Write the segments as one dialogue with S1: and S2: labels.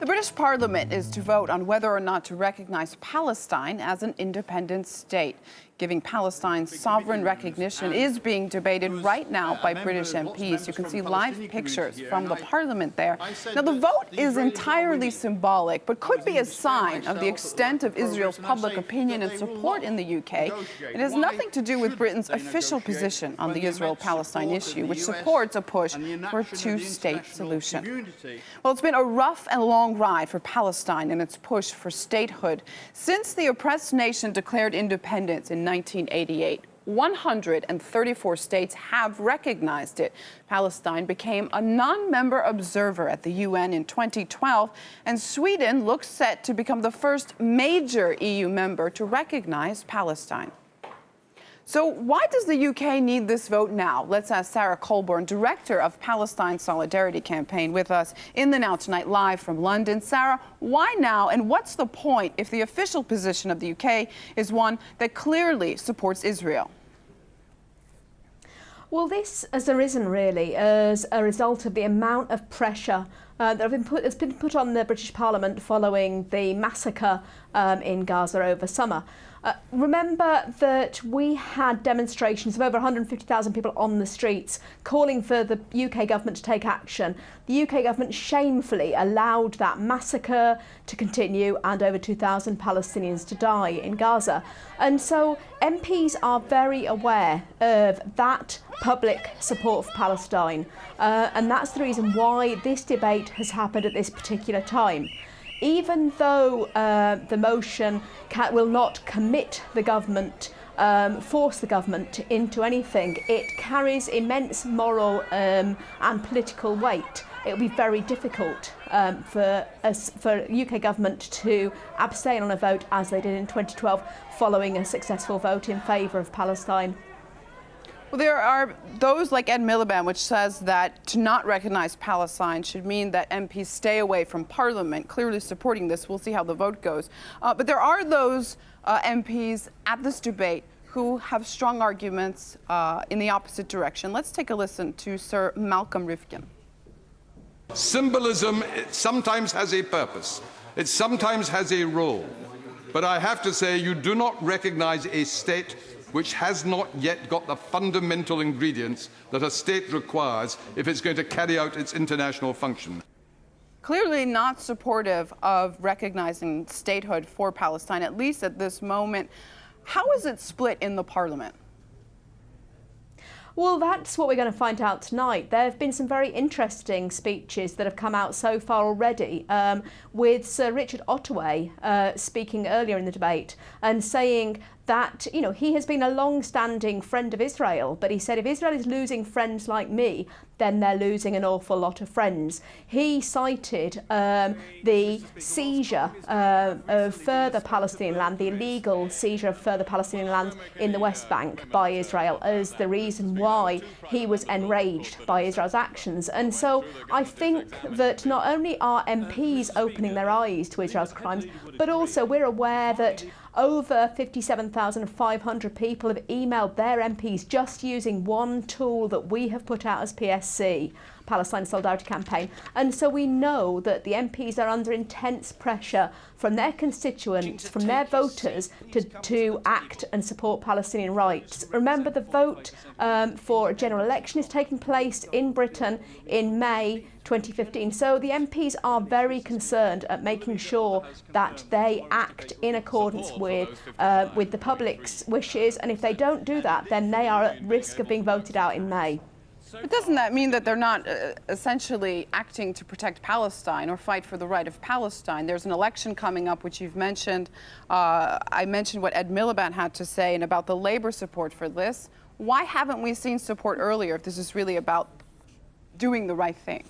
S1: British Parliament is to vote on whether or not to recognize Palestine as an independent state. Giving Palestine sovereign recognition is being debated right now by British MPs. You can see live pictures from the Parliament there. Now, the vote is entirely symbolic, but could be a sign of the extent of Israel's public opinion and support in the UK. It has nothing to do with Britain's official position on the Israel-Palestine issue, which supports a push for a two-state solution. Well, it's been a rough and long ride for Palestine in its push for statehood. Since the oppressed nation declared independence in 1988, 134 states have recognized it. Palestine became a non-member observer at the UN in 2012, and Sweden looks set to become the first major EU member to recognize Palestine. So why does the UK need this vote now? Let's ask Sarah Colborne, Director of Palestine Solidarity Campaign, with us in the Now Tonight live from London. Sarah, why now, and what's the point if the official position of the UK is one that clearly supports Israel?
S2: Well, this has arisen really as a result of the amount of pressure that has been put on the British Parliament following the massacre in Gaza over summer. Remember that we had demonstrations of over 150,000 people on the streets calling for the UK government to take action. The UK government shamefully allowed that massacre to continue and over 2,000 Palestinians to die in Gaza. And so MPs are very aware of that public support for Palestine. And that's the reason why this debate has happened at this particular time. Even though the motion will not commit the government, force the government into anything, it carries immense moral and political weight. It will be very difficult for UK government to abstain on a vote as they did in 2012 following a successful vote in favour of Palestine.
S1: Well, there are those like Ed Miliband, which says that to not recognize Palestine should mean that MPs stay away from Parliament, clearly supporting this. We'll see how the vote goes. But there are those MPs at this debate who have strong arguments in the opposite direction. Let's take a listen to Sir Malcolm Rifkin.
S3: Symbolism sometimes has a purpose. It sometimes has a role. But I have to say, you do not recognize a state which has not yet got the fundamental ingredients that a state requires if it's going to carry out its international function.
S1: Clearly not supportive of recognizing statehood for Palestine, at least at this moment. How is it split in the Parliament?
S2: Well, that's what we're going to find out tonight. There have been some very interesting speeches that have come out so far already, with Sir Richard Ottaway speaking earlier in the debate and saying that, you know, he has been a long-standing friend of Israel, but he said if Israel is losing friends like me, then they're losing an awful lot of friends. He cited the seizure of further Palestinian land, the illegal seizure of further Palestinian land in the West Bank by Israel as the reason why he was enraged by Israel's actions. And so I think that not only are MPs opening their eyes to Israel's crimes, but also we're aware that over 57,500 people have emailed their MPs just using one tool that we have put out as PSC, Palestine Solidarity Campaign. And so we know that the MPs are under intense pressure from their constituents, from their voters, to act and support Palestinian rights. Remember, the vote for a general election is taking place in Britain in May 2015. So the MPs are very concerned at making sure that they act in accordance with the public's wishes. And if they don't do that, then they are at risk of being voted out in May.
S1: But doesn't that mean that they're not essentially acting to protect Palestine or fight for the right of Palestine? There's an election coming up, which you've mentioned. I mentioned what Ed Miliband had to say and about the Labour support for this. Why haven't we seen support earlier if this is really about doing the right thing?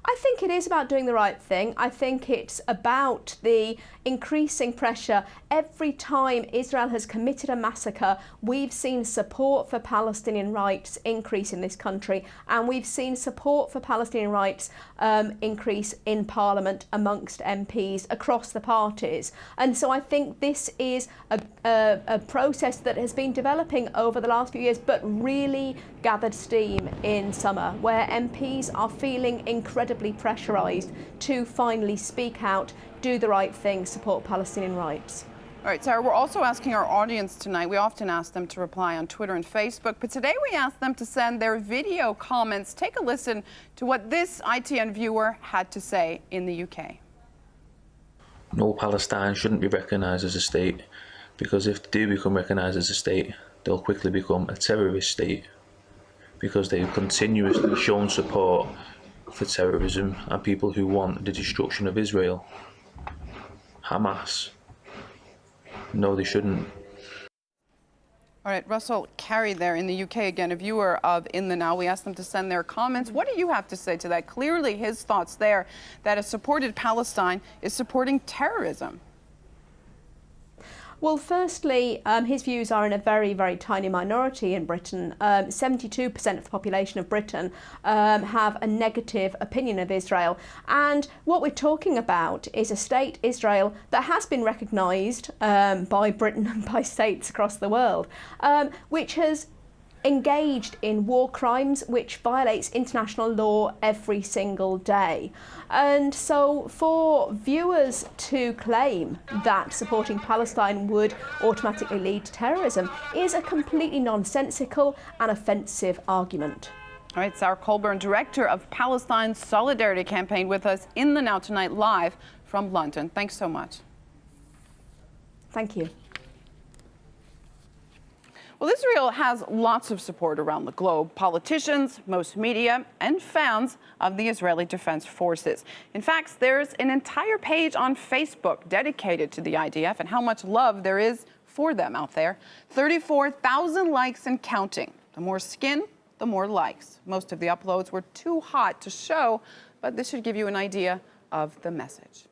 S2: I think it is about doing the right thing. I think it's about the increasing pressure. Every time Israel has committed a massacre, we've seen support for Palestinian rights increase in this country, and we've seen support for Palestinian rights increase in Parliament amongst MPs across the parties. And so I think this is a process that has been developing over the last few years, but really gathered steam in summer, where MPs are feeling incredibly pressurised to finally speak out, do the right thing, support Palestinian rights.
S1: All right, Sarah, we're also asking our audience tonight. We often ask them to reply on Twitter and Facebook, but today we asked them to send their video comments. Take a listen to what this ITN viewer had to say in the UK.
S4: No, Palestine shouldn't be recognised as a state, because if they do become recognised as a state, they'll quickly become a terrorist state, because they've continuously shown support for terrorism and people who want the destruction of Israel. Hamas. No, they shouldn't.
S1: All right, Russell Carey there in the UK, again, a viewer of In the Now. We asked them to send their comments. What do you have to say to that? Clearly, his thoughts there that a supported Palestine is supporting terrorism.
S2: Well, firstly, his views are in a very, very tiny minority in Britain. 72% of the population of Britain have a negative opinion of Israel. And what we're talking about is a state, Israel, that has been recognised by Britain and by states across the world, which has engaged in war crimes, which violates international law every single day. And so for viewers to claim that supporting Palestine would automatically lead to terrorism is a completely nonsensical and offensive argument.
S1: All right, Sarah Colburn, director of Palestine's Solidarity Campaign, with us in the Now tonight live from London. Thanks so much.
S2: Thank you.
S1: Well, Israel has lots of support around the globe. Politicians, most media, and fans of the Israeli Defense Forces. In fact, there's an entire page on Facebook dedicated to the IDF and how much love there is for them out there. 34,000 likes and counting. The more skin, the more likes. Most of the uploads were too hot to show, but this should give you an idea of the message.